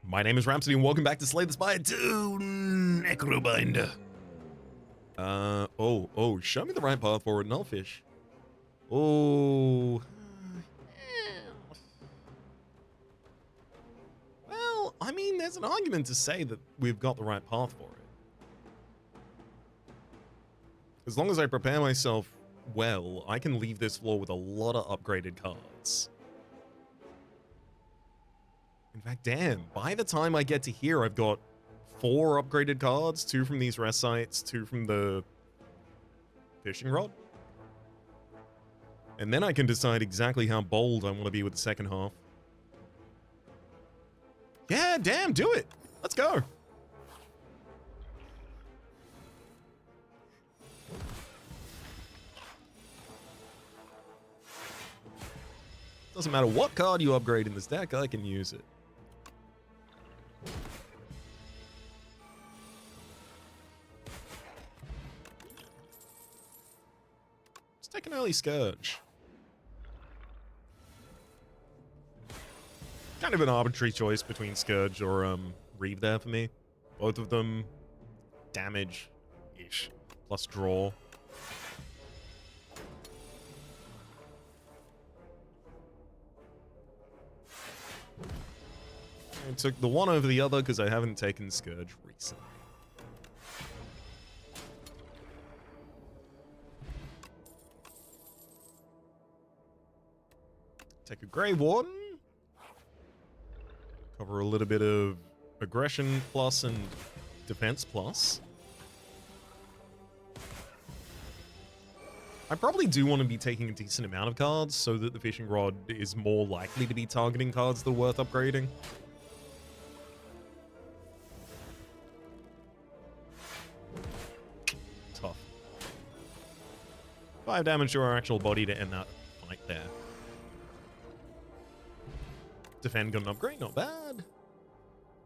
My name is Rhapsody and welcome back to Slay the Spire 2 Necrobinder. Show me the right path forward and I'll fish. Oh. Well, I mean, there's an argument to say that we've got the right path for it. As long as I prepare myself well, I can leave this floor with a lot of upgraded cards. In fact, damn, by the time I get to here, I've got 4 upgraded cards, 2 from these rest sites, 2 from the fishing rod. And then I can decide exactly how bold I want to be with the second half. Yeah, damn, do it. Let's go. Doesn't matter what card you upgrade in this deck, I can use it. Let's take an early Scourge. Kind of an arbitrary choice between Scourge or Reeve there for me. Both of them damage-ish, plus draw. I took the one over the other because I haven't taken Scourge recently. Take a Grey Warden. Cover a little bit of aggression plus and defense plus. I probably do want to be taking a decent amount of cards so that the fishing rod is more likely to be targeting cards that are worth upgrading. Tough. 5 damage to our actual body to end that fight there. Defend got an upgrade, not bad.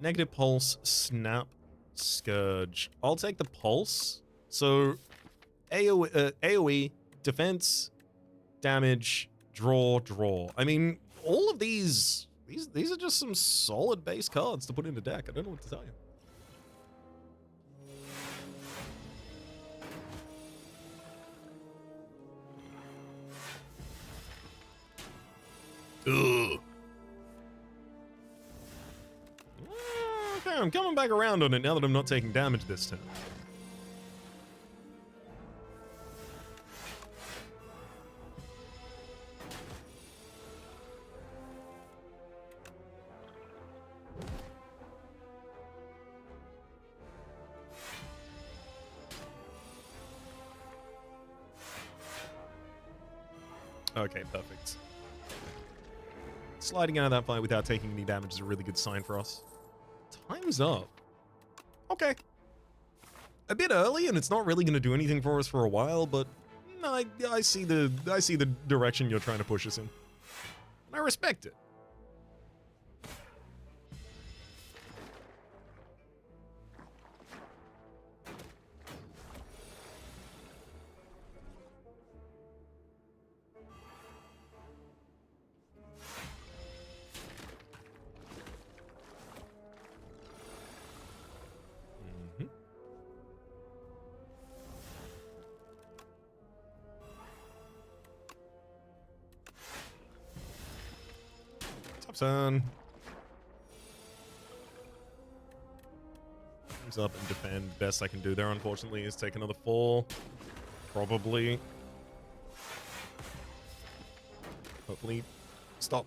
Negative pulse, snap, scourge. I'll take the pulse. So AoE, defense, damage, draw. I mean, all of these are just some solid base cards to put in the deck. I don't know what to tell you. Ugh. Okay, I'm coming back around on it now that I'm not taking damage this time. Okay, perfect. Sliding out of that fight without taking any damage is a really good sign for us. Time's up. Okay. A bit early, and it's not really going to do anything for us for a while, but I see the direction you're trying to push us in. And I respect it. Turn. Comes up and defend. Best I can do there, unfortunately, is take another 4. Probably. Hopefully. Stop.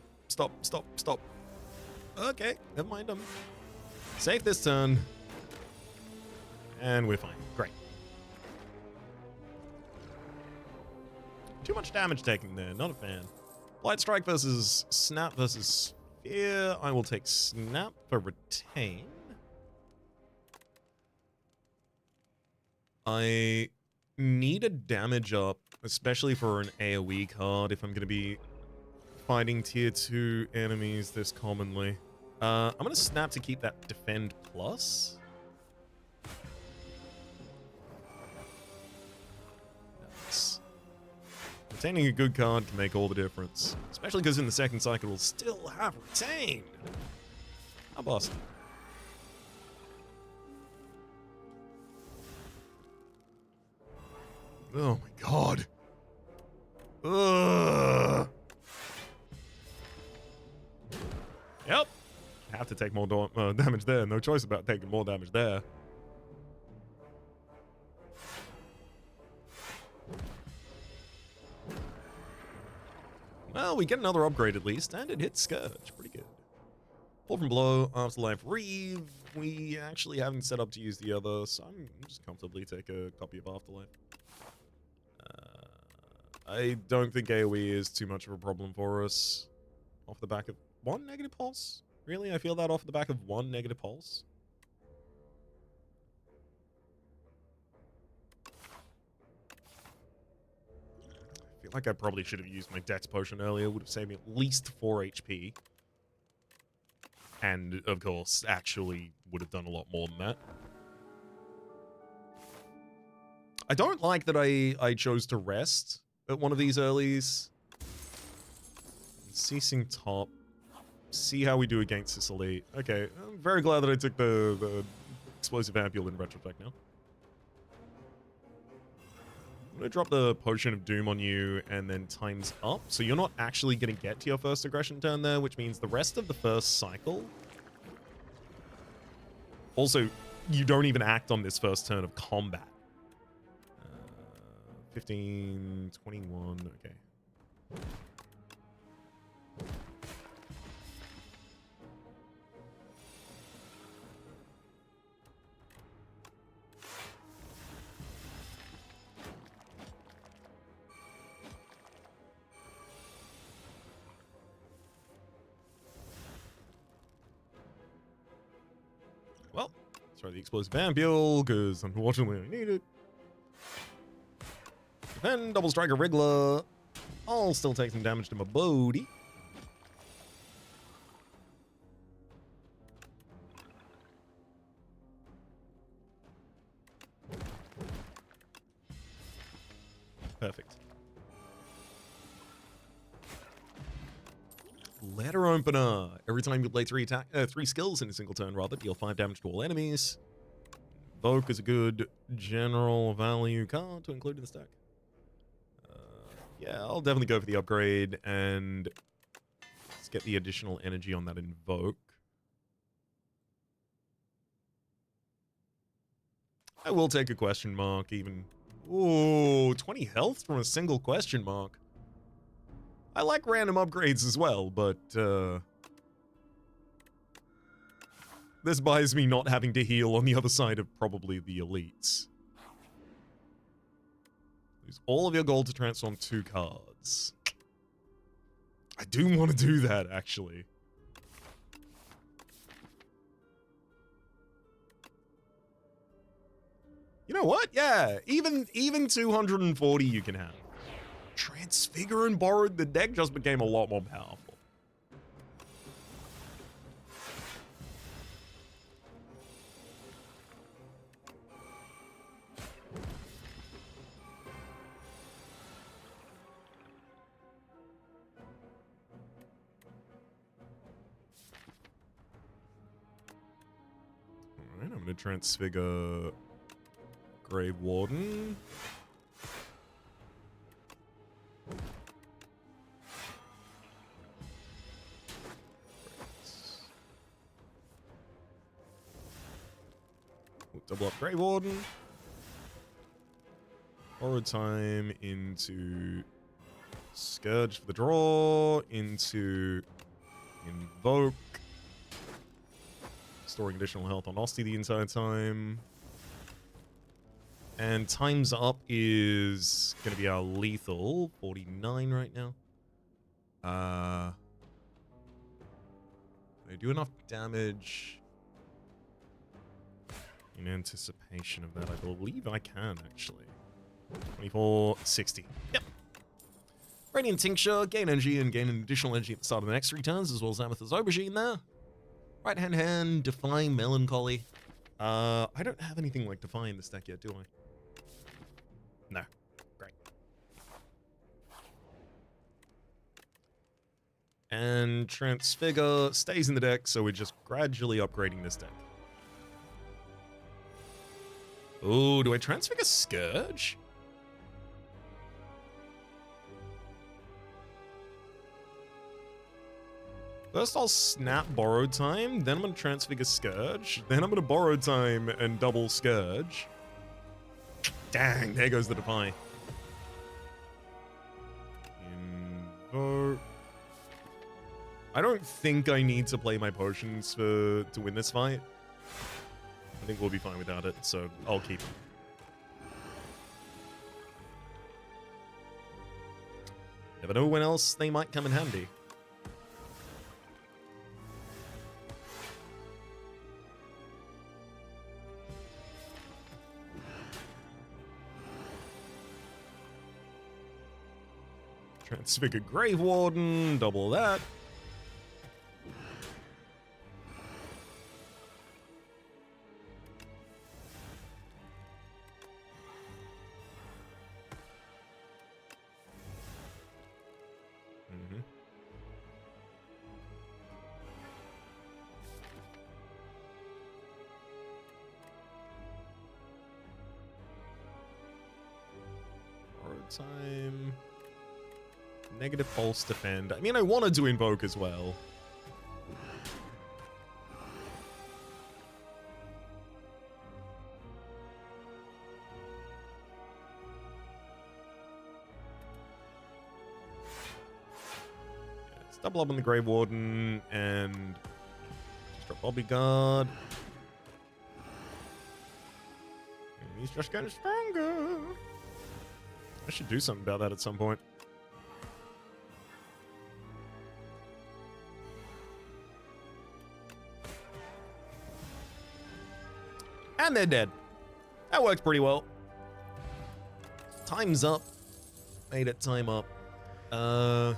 Okay, never mind. I'm safe this turn. And we're fine. Great. Too much damage taking there. Not a fan. Light Strike versus Snap versus Sphere. I will take Snap for retain. I need a damage up, especially for an AoE card if I'm going to be fighting tier 2 enemies this commonly. I'm going to Snap to keep that defend plus. Nice. Retaining a good card can make all the difference, especially because in the second cycle we'll still have retained. How boss. Oh my god. Ugh. Yep. Have to take more damage there. No choice about taking more damage there. Well, we get another upgrade at least, and it hits Scourge. Pretty good. Pull from Blow, Afterlife Reeve. We actually haven't set up to use the other, so I'm just comfortably take a copy of Afterlife. I don't think AoE is too much of a problem for us. Off the back of one negative pulse? Really? I feel that off the back of one negative pulse? I feel like I probably should have used my Dex Potion earlier. Would have saved me at least 4 HP. And, of course, actually would have done a lot more than that. I don't like that I chose to rest at one of these earlies. Ceasing top. See how we do against this elite. Okay, I'm very glad that I took the explosive ampule in retrospect now. I'm going to drop the Potion of Doom on you and then times up. So you're not actually going to get to your first aggression turn there, which means the rest of the first cycle... Also, you don't even act on this first turn of combat. 15, 21, okay. Well, let's try the explosive ampule, because unfortunately I need it. Then double striker Wriggler. I'll still take some damage to my body. Perfect. Letter opener. Every time you play three skills in a single turn, rather, deal 5 damage to all enemies. Invoke is a good general value card to include in the stack. Yeah, I'll definitely go for the upgrade and let's get the additional energy on that Invoke. I will take a question mark even. Ooh, 20 health from a single question mark. I like random upgrades as well, but this buys me not having to heal on the other side of probably the elites. Use all of your gold to transform 2 cards. I do want to do that, actually. You know what? Yeah, even 240 you can have. Transfigure and Borrowed, the deck just became a lot more powerful. Alright, I'm going to transfigure Grave Warden. Double up Grave Warden. Borrowed time into Scourge for the draw, into Invoke. Storing additional health on Osty the entire time. And times up is going to be our lethal. 49 right now. They do enough damage in anticipation of that. I believe I can, actually. 24, 60. Yep. Radiant Tincture, gain energy and gain an additional energy at the start of the next 3 turns, as well as Amethyst Aubergine there. Right hand, Defying Melancholy. I don't have anything like Defy in this deck yet, do I? No. Great. And Transfigure stays in the deck, so we're just gradually upgrading this deck. Oh, do I Transfigure Scourge? First I'll snap Borrowed Time, then I'm going to Transfigure Scourge, then I'm going to Borrowed Time and double Scourge. Dang, there goes the Defy. Invoke. I don't think I need to play my potions to win this fight. I think we'll be fine without it, so I'll keep it. Never know when else they might come in handy. Transfigure Grave Warden, double that. Time. Negative Pulse Defend. I mean, I wanted to invoke as well. Yeah, let's double up on the Grave Warden and just drop Bodyguard. And he's just getting stronger. I should do something about that at some point. And they're dead. That worked pretty well. Time's up. Made it time up. Necro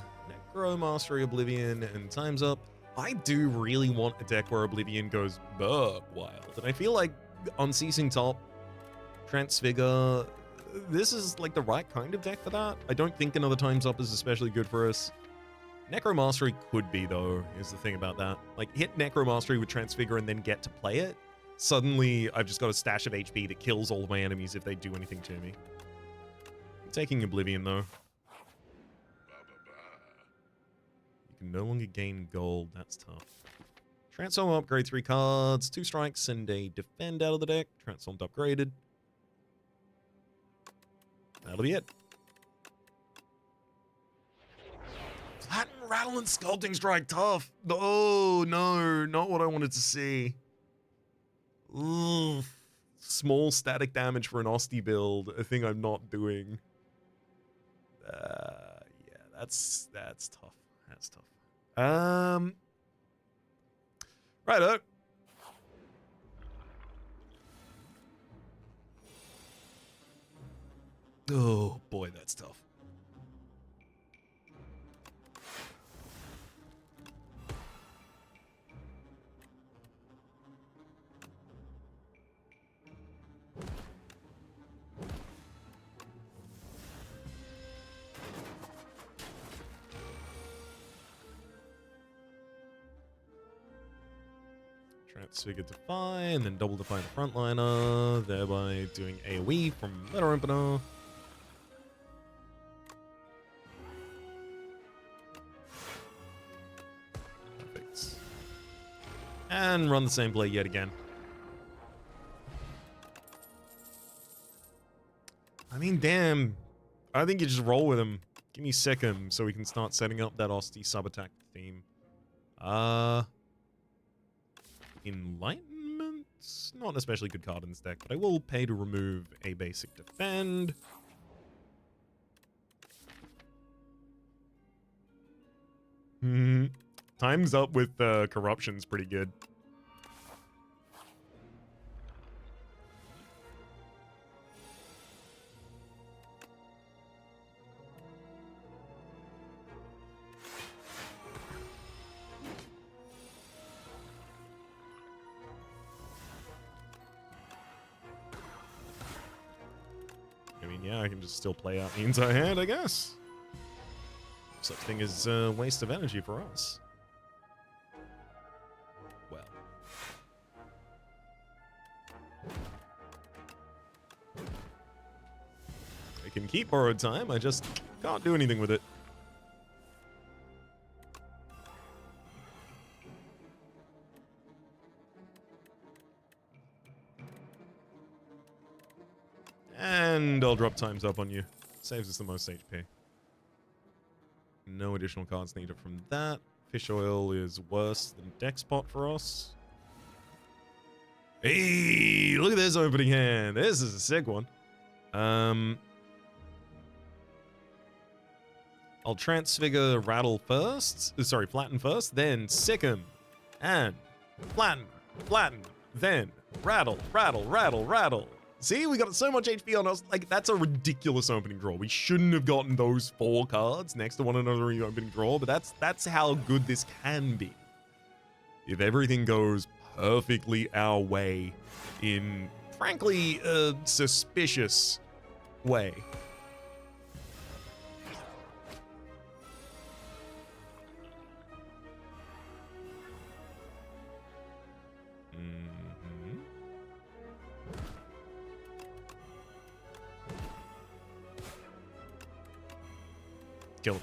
Mastery Oblivion and time's up. I do really want a deck where Oblivion goes bug wild. And I feel like Unceasing Top, Transfigure, this is like the right kind of deck for that. I don't think another Time's Up is especially good for us. Necromastery could be, though, is the thing about that. Like, hit Necromastery with Transfigure and then get to play it. Suddenly, I've just got a stash of HP that kills all of my enemies if they do anything to me. I'm taking Oblivion, though. You can no longer gain gold. That's tough. Transform upgrade 3 cards, 2 strikes, and a defend out of the deck. Transformed upgraded. That'll be it. Flatten, Rattle, and Sculpting Strike. Tough. Oh, no. Not what I wanted to see. Ooh. Small static damage for an Osti build. A thing I'm not doing. Yeah, that's tough. That's tough. Righto. Oh, boy, that's tough. Transfigure Defy, and then double Defy the frontliner, thereby doing AoE from Letter Opener. Perfect. And run the same play yet again. I mean, damn. I think you just roll with him. Give me Second so we can start setting up that Osti sub-attack theme. Enlightenment? Not an especially good card in this deck, but I will pay to remove a basic defend. Time's up with corruption's pretty good. I mean, yeah, I can just still play out the entire hand, I guess. Such thing as a waste of energy for us. Well. I can keep Borrowed Time, I just can't do anything with it. And I'll drop times up on you. Saves us the most HP. No additional cards needed from that. Fish oil is worse than Dexpot for us. Hey, look at this opening hand. This is a sick one. I'll transfigure Rattle first. Sorry, Flatten first, then Sicken. And Flatten, Flatten, then Rattle, Rattle, Rattle, Rattle. See, we got so much HP on us. Like, that's a ridiculous opening draw. We shouldn't have gotten those 4 cards next to one another in the opening draw, but that's how good this can be. If everything goes perfectly our way in, frankly, a suspicious way. Kill him.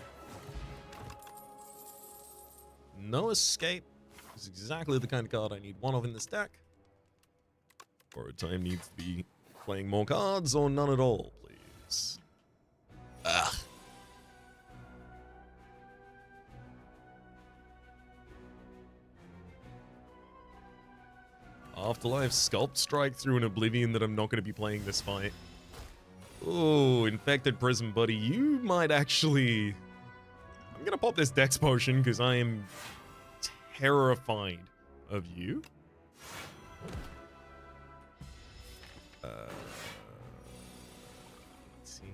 No escape is exactly the kind of card I need one of in this deck. Or time needs to be playing more cards or none at all, please. Ugh. Afterlife Sculpt Strike through an Oblivion that I'm not going to be playing this fight. Oh, Infected Prism, buddy. You might actually... I'm going to pop this Dex Potion because I am terrified of you. Let's see.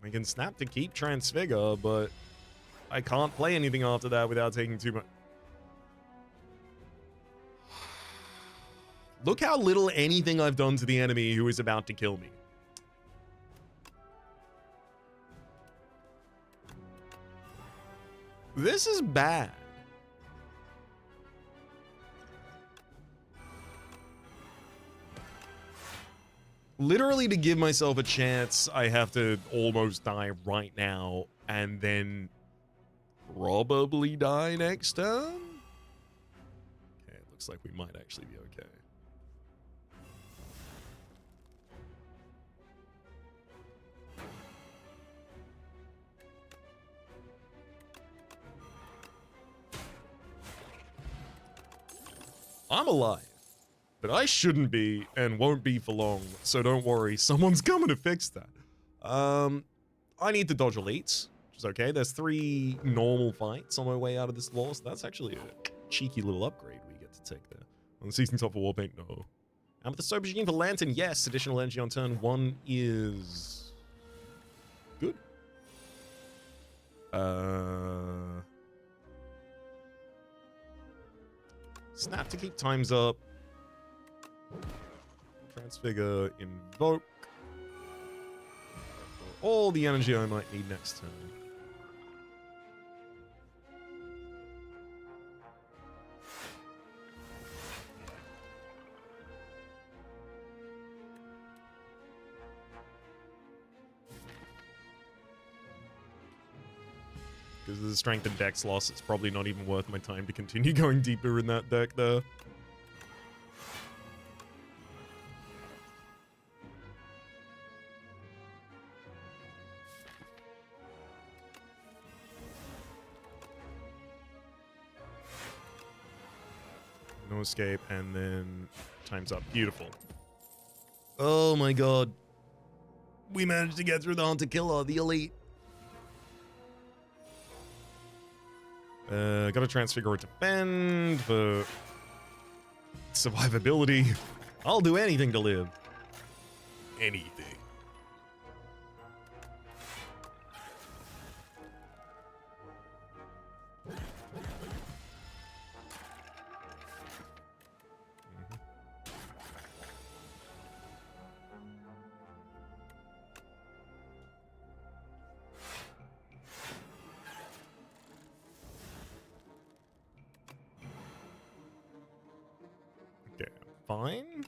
I can snap to keep Transfigure, but I can't play anything after that without taking too much. Look how little anything I've done to the enemy who is about to kill me. This is bad. Literally, to give myself a chance, I have to almost die right now and then probably die next turn. Okay, it looks like we might actually be okay. I'm alive. But I shouldn't be and won't be for long, so don't worry. Someone's coming to fix that. I need to dodge elites, which is okay. There's 3 normal fights on my way out of this law, so that's actually a cheeky little upgrade we get to take there. On the season top for Warpaint, no. And with the Soap Machine for Lantern, yes. Additional energy on turn 1 is... good. Snap to keep times up. Transfigure, invoke. All the energy I might need next turn. Because of the strength and dex loss, it's probably not even worth my time to continue going deeper in that deck there. No escape, and then time's up. Beautiful. Oh my god. We managed to get through the Hunter Killer, the elite. Gotta transfigure it to defend for survivability. I'll do anything to live. Anything. Fine.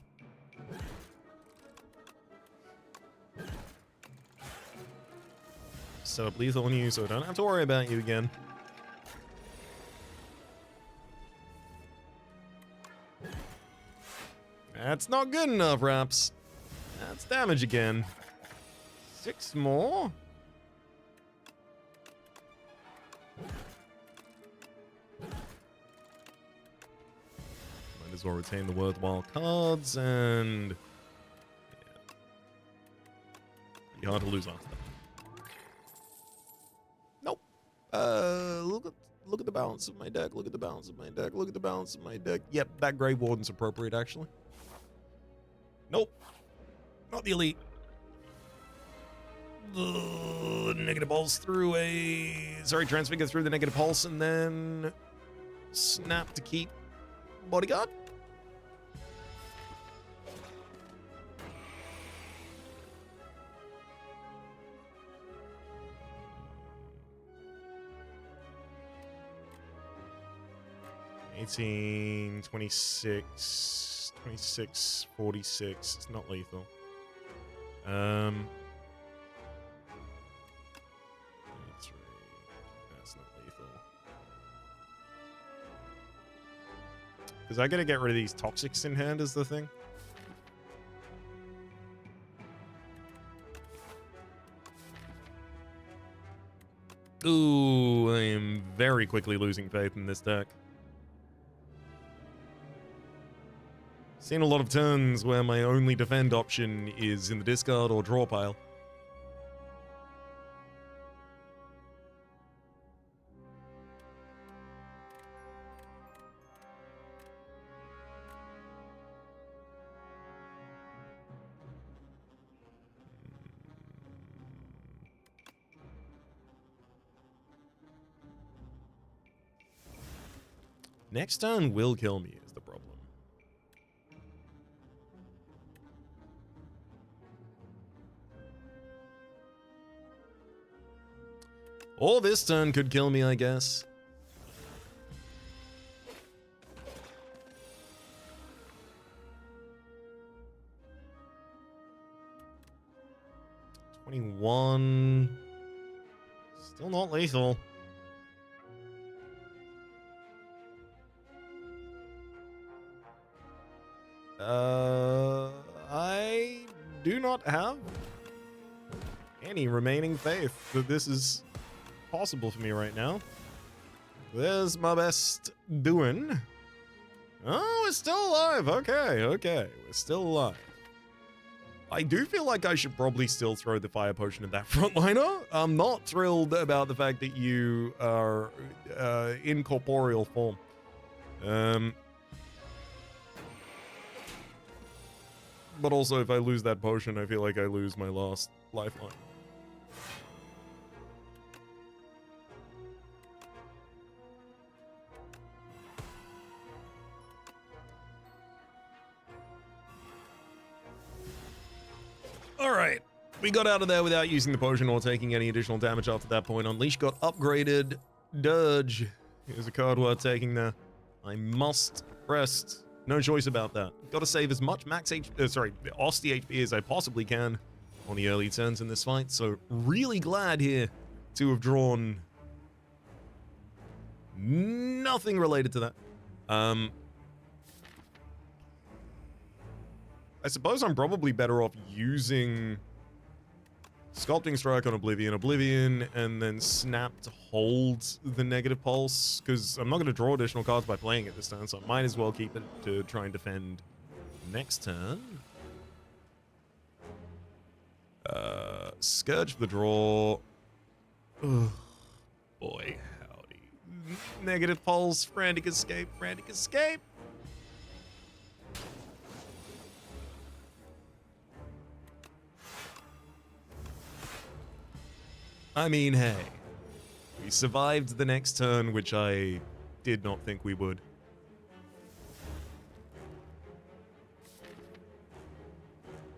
set up lethal on you so I don't have to worry about you again. That's not good enough, Raps. That's damage again. 6 more. Might as well retain the worthwhile cards and yeah. Be hard to lose after that. Nope. Look at the balance of my deck. Look at the balance of my deck. Look at the balance of my deck. Yep, that Grey Warden's appropriate actually. Nope. Not the elite. The negative pulse through a... Sorry, transfigure through the negative pulse and then snap to keep bodyguard. $18, 26, 26, 46. It's not lethal. 23. That's not lethal. Because I gotta get rid of these toxics in hand is the thing. Ooh, I am very quickly losing faith in this deck. Seen a lot of turns where my only defend option is in the discard or draw pile. Next turn will kill me is the problem. Or this turn could kill me, I guess. $21. Still not lethal. I do not have any remaining faith that this is possible for me right now. There's my best doing. Oh, we're still alive. Okay, okay. We're still alive. I do feel like I should probably still throw the fire potion at that frontliner. I'm not thrilled about the fact that you are in corporeal form. But also, if I lose that potion, I feel like I lose my last lifeline. Alright, we got out of there without using the potion or taking any additional damage after that point. Unleash got upgraded. Dirge is a card worth taking there. I must rest. No choice about that. Gotta save as much max Osti HP as I possibly can on the early turns in this fight. So really glad here to have drawn nothing related to that. I suppose I'm probably better off using Sculpting Strike on Oblivion, and then Snap to hold the negative pulse, because I'm not going to draw additional cards by playing it this turn, so I might as well keep it to try and defend next turn. Scourge for the draw. Ugh, boy, howdy. Negative pulse, frantic escape, frantic escape. I mean, hey, we survived the next turn, which I did not think we would.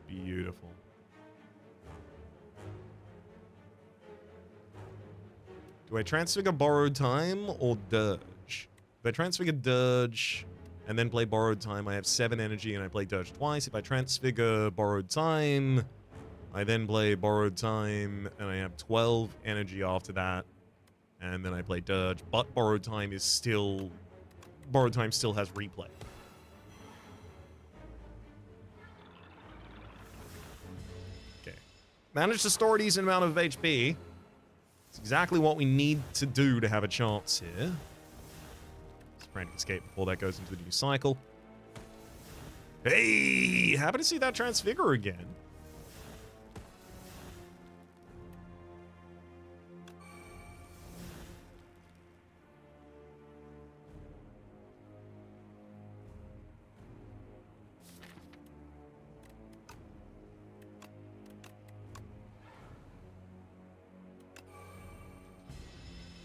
Beautiful. Do I transfigure Borrowed Time or Dirge? If I transfigure Dirge and then play Borrowed Time, I have 7 energy and I play Dirge twice. If I transfigure Borrowed Time, I then play Borrowed Time, and I have 12 energy after that. And then I play Dirge, but Borrowed Time still has replay. Okay. Managed to store a decent amount of HP. It's exactly what we need to do to have a chance here. Let's frantic escape before that goes into the new cycle. Hey! Happy to see that Transfigure again.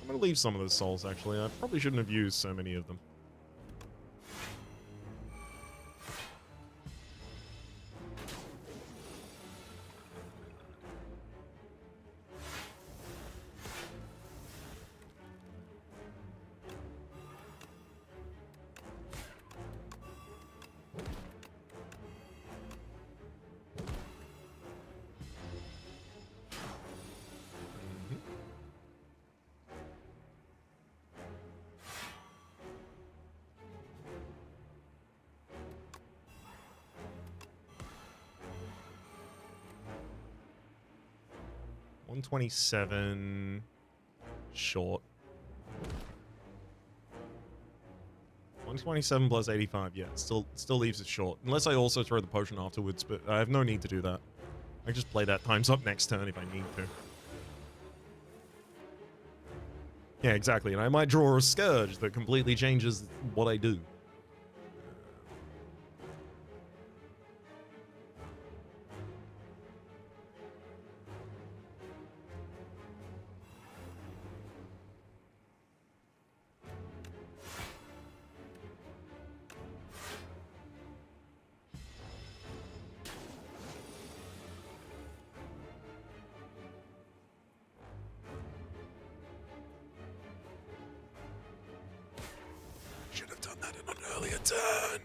I'm going to leave some of those souls, actually. I probably shouldn't have used so many of them. $127 short. 127 plus 85, yeah, still leaves it short. Unless I also throw the potion afterwards, but I have no need to do that. I can just play that times up next turn if I need to. Yeah, exactly, and I might draw a Scourge that completely changes what I do. Should have done that in an earlier turn.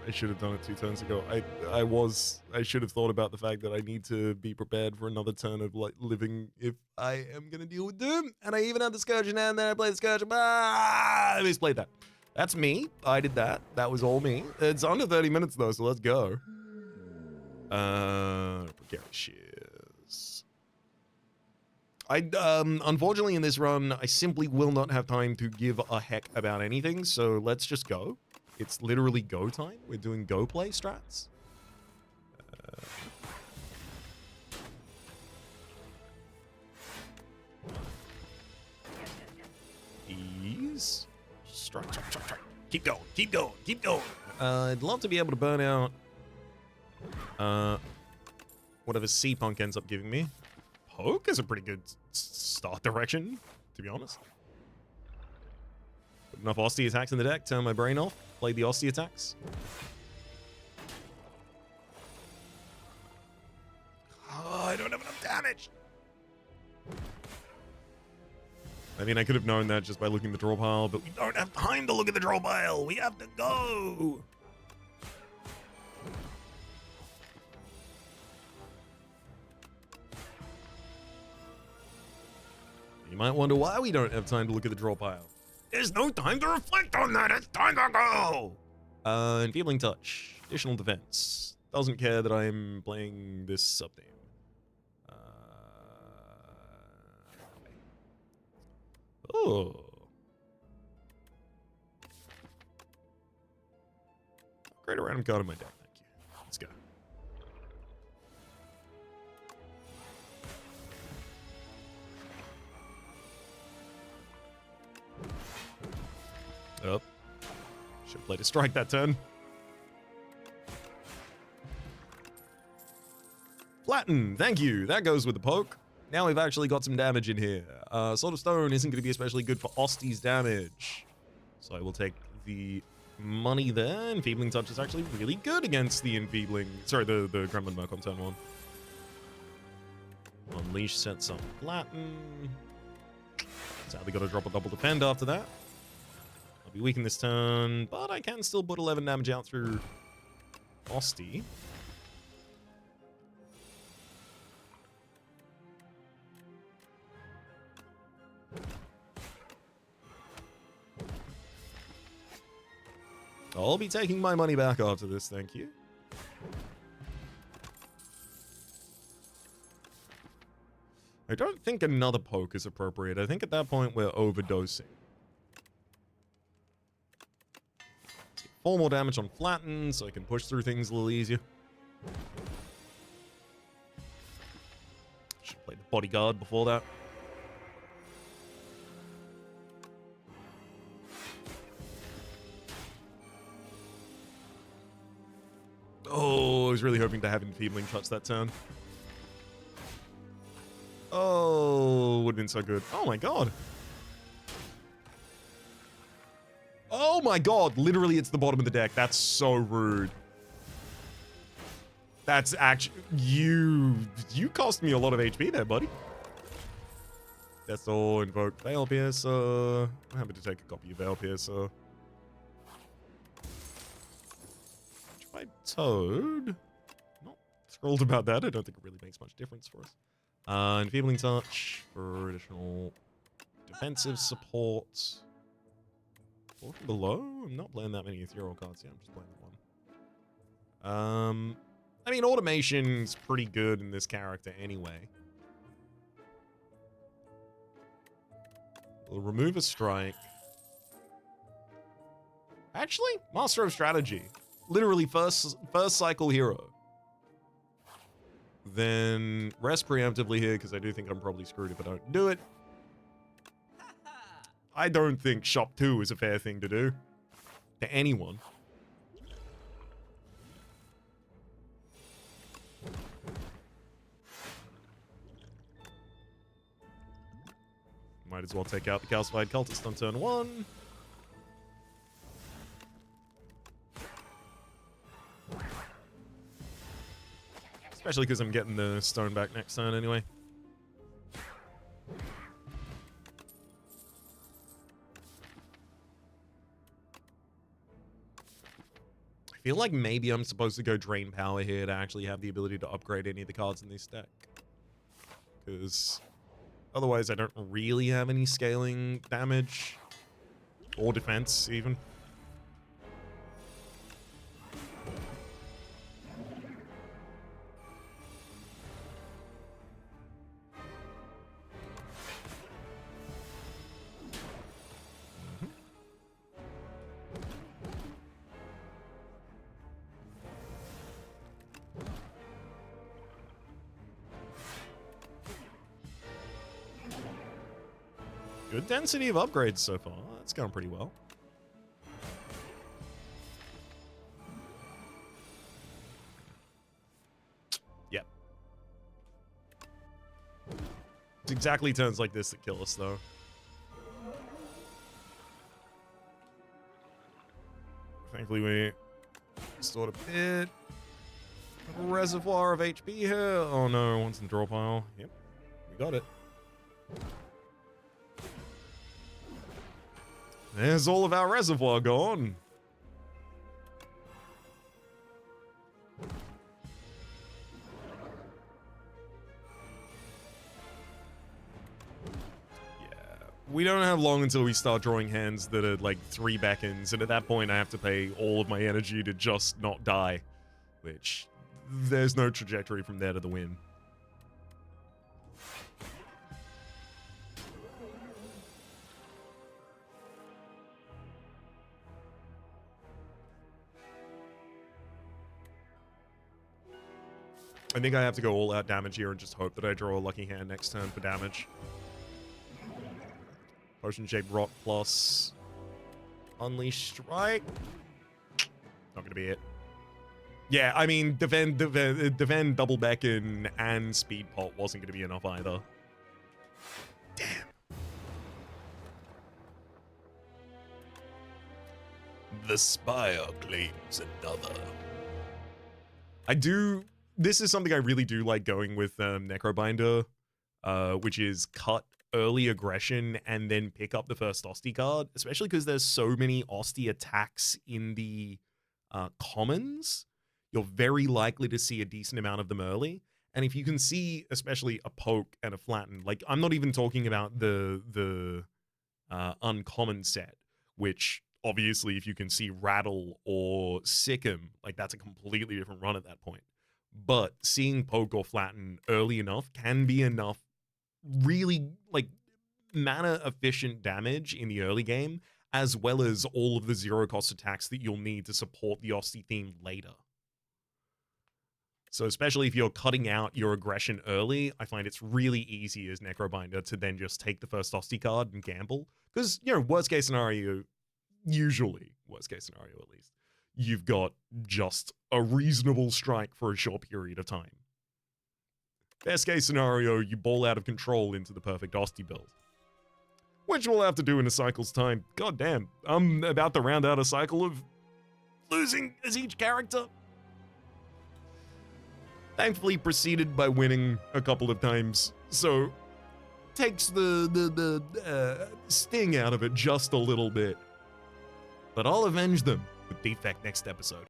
I should have done it 2 turns ago. I should have thought about the fact that I need to be prepared for another turn of like living if I am gonna deal with Doom. And I even had the Scourge in hand, then I played the Scourge. I misplayed that. That's me. I did that. That was all me. It's under 30 minutes though, so let's go. Precarious. Unfortunately in this run, I simply will not have time to give a heck about anything, so let's just go. It's literally go time. We're doing go play strats. Ease. Strike. Keep going. Keep going. Keep going. I'd love to be able to burn out whatever Sea Punk ends up giving me. Poke is a pretty good start direction, to be honest. Put enough Osty attacks in the deck, turn my brain off, play the Osty attacks. Oh, I don't have enough damage. I mean, I could have known that just by looking at the draw pile, but we don't have time to look at the draw pile. We have to go. You might wonder why we don't have time to look at the draw pile. There's no time to reflect on that. It's time to go. Enfeebling Touch. Additional defense. Doesn't care that I'm playing this sub-name. Oh. Great random card in my deck. Thank you. Let's go. Oh. Should have played a strike that turn. Flatten. Thank you. That goes with the poke. Now we've actually got some damage in here. Sword of Stone isn't going to be especially good for Osty's damage. So I will take the money there. Enfeebling Touch is actually really good against the Enfeebling... Sorry, the Gremlin Merc on turn 1. Unleash sets up flatten. Sadly got to drop a double defend after that. I'll be weakened this turn, but I can still put 11 damage out through Osty. I'll be taking my money back after this, thank you. I don't think another poke is appropriate. I think at that point we're overdosing. Let's get 4 more damage on flatten, so I can push through things a little easier. Should play the bodyguard before that. Oh, I was really hoping to have Enfeebling touch that turn. Oh, would have been so good. Oh my god. Oh my god, literally it's the bottom of the deck. That's so rude. That's actually... You cost me a lot of HP there, buddy. That's all. Invoke Veil Piercer. I'm happy to take a copy of Veil Piercer. Try Toad. Not thrilled about that. I don't think it really makes much difference for us. Enfeebling Touch for additional defensive support. Or from below? I'm not playing that many ethereal cards here. I'm just playing one. I mean, automation's pretty good in this character anyway. We'll remove a strike. Actually, Master of Strategy. Literally first cycle hero. Then rest preemptively here, because I do think I'm probably screwed if I don't do it. I don't think Shop 2 is a fair thing to do. To anyone. Might as well take out the Calcified Cultist on turn 1. Especially because I'm getting the stone back next turn anyway. I feel like maybe I'm supposed to go Drain Power here to actually have the ability to upgrade any of the cards in this deck. Because otherwise I don't really have any scaling damage. Or defense, even. Good density of upgrades so far. That's going pretty well. Yep. It's exactly turns like this that kill us, though. Thankfully, we stored a bit. Reservoir of HP here. Oh no, one's in the draw pile. Yep, we got it. There's all of our reservoir gone. Yeah, we don't have long until we start drawing hands that are like 3 beckons, and at that point I have to pay all of my energy to just not die, which there's no trajectory from there to the win. I think I have to go all out damage here and just hope that I draw a lucky hand next turn for damage. Potion Shaped Rock plus Unleash Strike. Not gonna be it. Yeah, I mean, defend double beckon and speed pot wasn't gonna be enough either. Damn. The Spire claims another. This is something I really do like going with Necrobinder which is cut early aggression and then pick up the first Osty card, especially because there's so many Osty attacks in the commons. You're very likely to see a decent amount of them early. And if you can see, especially a poke and a flatten, like I'm not even talking about the uncommon set, which obviously if you can see rattle or sick'em, like that's a completely different run at that point. But seeing poke or flatten early enough can be enough really like mana efficient damage in the early game, as well as all of the zero cost attacks that you'll need to support the Osty theme later. So especially if you're cutting out your aggression early, I find it's really easy as Necrobinder to then just take the first Osty card and gamble. Because, you know, worst case scenario, usually, worst case scenario at least, you've got just a reasonable strike for a short period of time. Best case scenario, you ball out of control into the perfect Osty build. Which we'll have to do in a cycle's time. God damn, I'm about to round out a cycle of losing as each character. Thankfully preceded by winning a couple of times, so takes the sting out of it just a little bit. But I'll avenge them with Defect next episode.